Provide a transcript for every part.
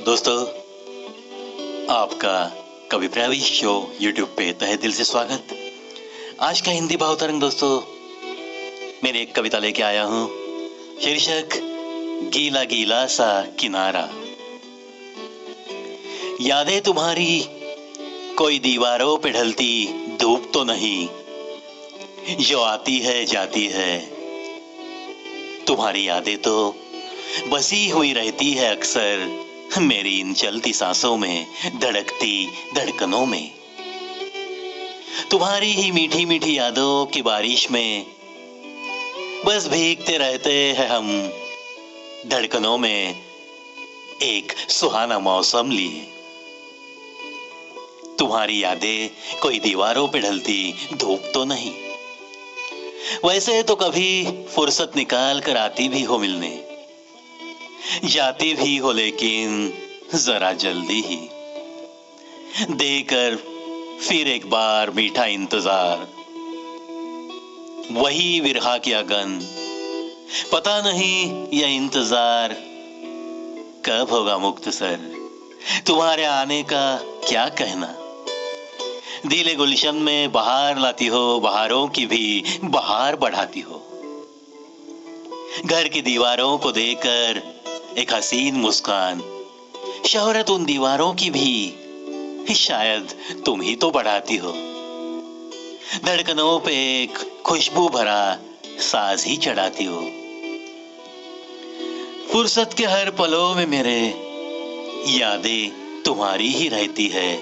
दोस्तों, आपका कवि प्रवीश शो यूट्यूब पे तहे दिल से स्वागत। आज का हिंदी भावतरंग दोस्तों, मैंने एक कविता लेके आया हूँ। शीर्षक गीला गीला सा किनारा। यादें तुम्हारी कोई दीवारों पे ढलती धूप तो नहीं, जो आती है जाती है। तुम्हारी यादें तो बसी हुई रहती है अक्सर मेरी इन चलती सांसों में, धड़कती धड़कनों में। तुम्हारी ही मीठी मीठी यादों की बारिश में बस भीगते रहते हैं हम धड़कनों में, एक सुहाना मौसम लिए। तुम्हारी यादें कोई दीवारों पे ढलती धूप तो नहीं, वैसे तो कभी फुर्सत निकाल कर आती भी हो मिलने, जाती भी हो लेकिन जरा जल्दी ही, देकर फिर एक बार मीठा इंतजार। वही विरहा की अगन, पता नहीं यह इंतजार कब होगा मुख्तसर। तुम्हारे आने का क्या कहना, दिले गुलशन में बहार लाती हो, बहारों की भी बहार बढ़ाती हो। घर की दीवारों को देकर एक हसीन मुस्कान, शोहरत उन दीवारों की भी शायद तुम ही तो बढ़ाती हो। धड़कनों पे एक खुशबू भरा साज ही चढ़ाती हो। फुर्सत के हर पलों में मेरे यादें तुम्हारी ही रहती है,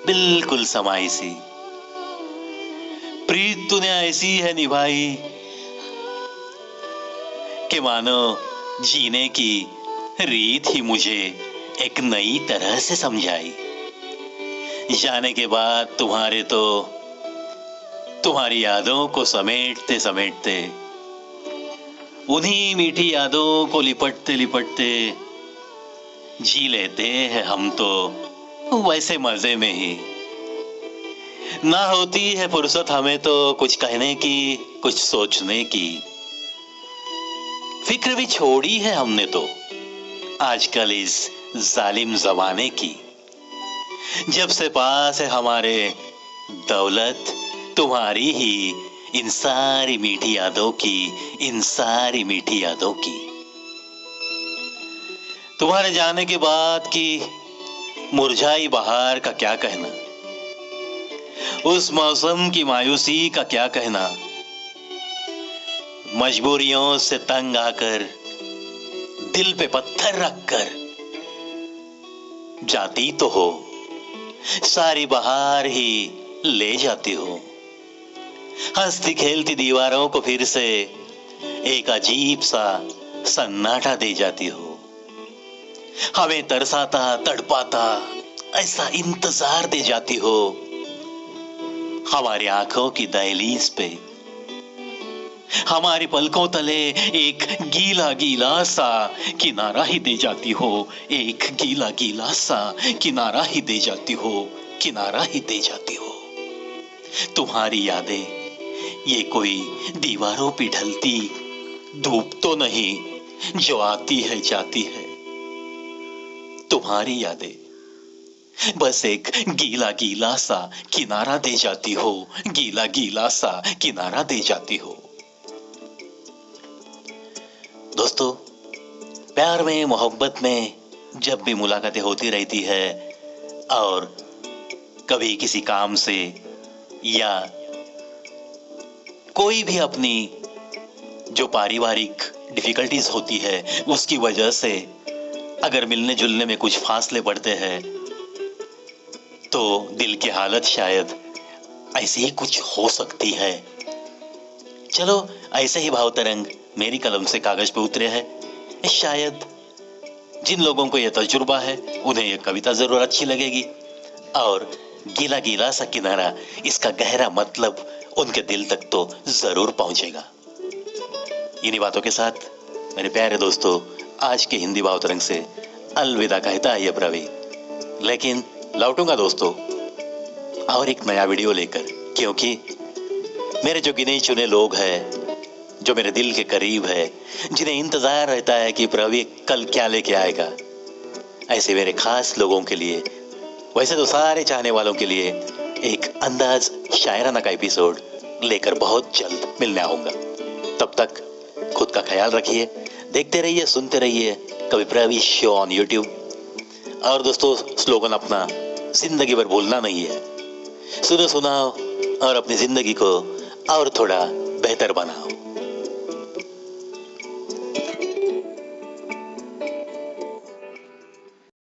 बिल्कुल समाई सी। प्रीत तूने ऐसी है निभाई कि मानो जीने की रीत ही मुझे एक नई तरह से समझाई। जाने के बाद तुम्हारी यादों को समेटते समेटते, उन्हीं मीठी यादों को लिपटते लिपटते जी लेते हैं हम तो वैसे मजे में ही। ना होती है फुर्सत हमें तो कुछ कहने की, कुछ सोचने की। फिक्र भी छोड़ी है हमने तो आजकल इस जालिम जमाने की। जब से पास है हमारे दौलत तुम्हारी ही, इन सारी मीठी यादों की, इन सारी मीठी यादों की। तुम्हारे जाने के बाद की मुरझाई बहार का क्या कहना, उस मौसम की मायूसी का क्या कहना। मजबूरियों से तंग आकर दिल पे पत्थर रखकर जाती तो हो, सारी बहार ही ले जाती हो। हंसती खेलती दीवारों को फिर से एक अजीब सा सन्नाटा दे जाती हो। हमें तरसाता तड़पाता ऐसा इंतजार दे जाती हो। हमारी आंखों की दहलीज पे, हमारी पलकों तले एक गीला गीला सा किनारा ही दे जाती हो, एक गीला गीला सा किनारा ही दे जाती हो, किनारा ही दे जाती हो। तुम्हारी यादें ये कोई दीवारों पे ढलती धूप तो नहीं, जो आती है जाती है। तुम्हारी यादें बस एक गीला गीला सा किनारा दे जाती हो, गीला गीला सा किनारा दे जाती हो। दोस्तों, प्यार में, मोहब्बत में जब भी मुलाकातें होती रहती है और कभी किसी काम से या कोई भी अपनी जो पारिवारिक डिफिकल्टीज होती है उसकी वजह से अगर मिलने जुलने में कुछ फासले पड़ते हैं तो दिल की हालत शायद ऐसे ही कुछ हो सकती है। चलो, ऐसे ही भावतरंग मेरी कलम से कागज पे उतरे हैं। शायद जिन लोगों को यह तजुर्बा है उन्हें यह कविता जरूर अच्छी लगेगी और गीला गीला सा किनारा, इसका गहरा मतलब उनके दिल तक तो जरूर पहुंचेगा। इन्हीं बातों के साथ मेरे प्यारे दोस्तों, आज के हिंदी भावतरंग से अलविदा कहता है ये प्रवी। लेकिन लौटूंगा दोस्तों और एक नया वीडियो लेकर, क्योंकि मेरे जो गिने चुने लोग हैं, जो मेरे दिल के करीब है, जिन्हें इंतजार रहता है कि प्रवी कल क्या लेके आएगा, ऐसे मेरे खास लोगों के लिए, वैसे तो सारे चाहने वालों के लिए एक अंदाज शायराना का एपिसोड लेकर बहुत जल्द मिलने आऊंगा। तब तक खुद का ख्याल रखिए, देखते रहिए, सुनते रहिए कवि प्रवीश शो ऑन यूट्यूब। और दोस्तों, स्लोगन अपना जिंदगी भर भूलना नहीं है। सुनो, सुनाओ और अपनी जिंदगी को और थोड़ा बेहतर बनाओ।